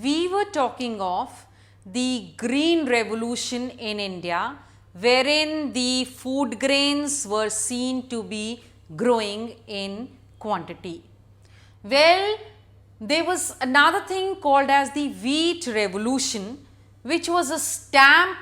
we were talking of the green revolution in India, wherein the food grains were seen to be growing in quantity. Well, there was another thing called as the wheat revolution, which was a stamp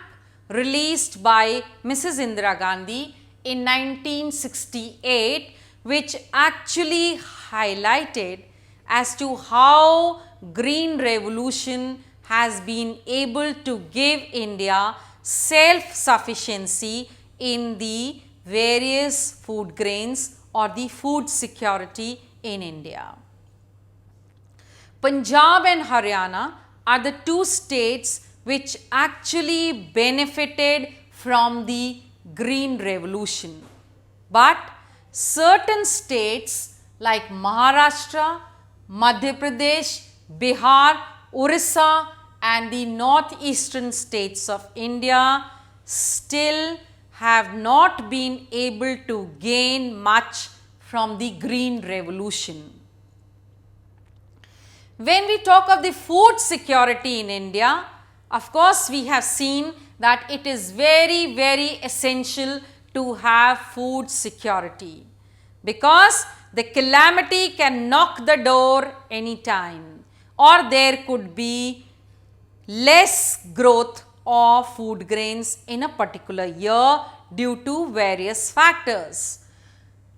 released by Mrs. Indira Gandhi in 1968, which actually highlighted as to how green revolution has been able to give India self-sufficiency in the various food grains or the food security in India. Punjab and Haryana are the two states which actually benefited from the green revolution. But certain states like Maharashtra, Madhya Pradesh, Bihar, Orissa and the northeastern states of India still have not been able to gain much from the green revolution. When we talk of the food security in India, of course, we have seen that it is very, very essential to have food security, because the calamity can knock the door anytime, or there could be less growth of food grains in a particular year due to various factors.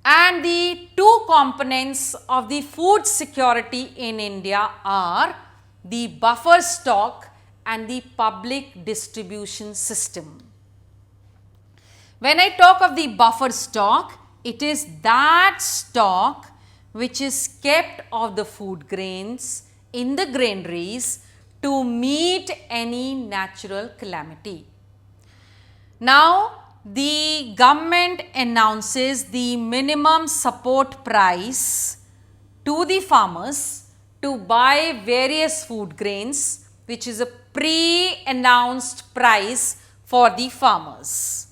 And the two components of the food security in India are the buffer stock and the public distribution system. When I talk of the buffer stock, it is that stock which is kept of the food grains in the granaries to meet any natural calamity. Now, the government announces the minimum support price to the farmers to buy various food grains, which is a pre-announced price for the farmers.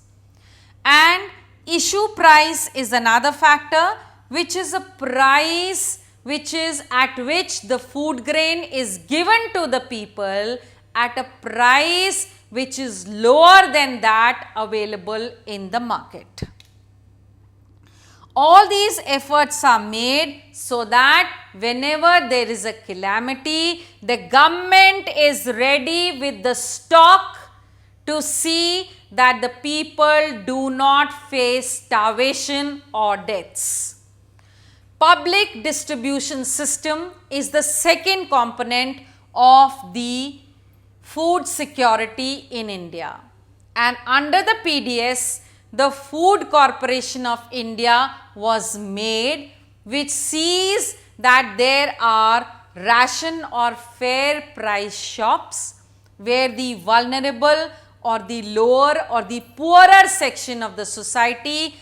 And issue price is another factor, which is a price which is at which the food grain is given to the people at a price which is lower than that available in the market. All these efforts are made so that whenever there is a calamity, the government is ready with the stock to see that the people do not face starvation or deaths. Public distribution system is the second component of the food security in India, and under the PDS, the Food Corporation of India was made, which sees that there are ration or fair price shops where the vulnerable or the lower or the poorer section of the society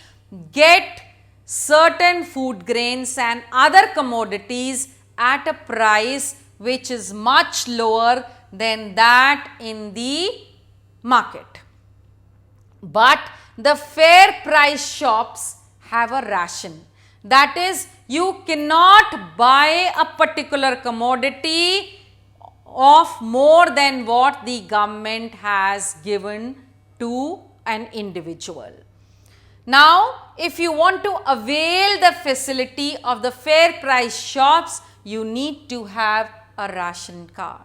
get certain food grains and other commodities at a price which is much lower than that in the market. But the fair price shops have a ration. That is, you cannot buy a particular commodity of more than what the government has given to an individual. Now, if you want to avail the facility of the fair price shops, you need to have a ration card.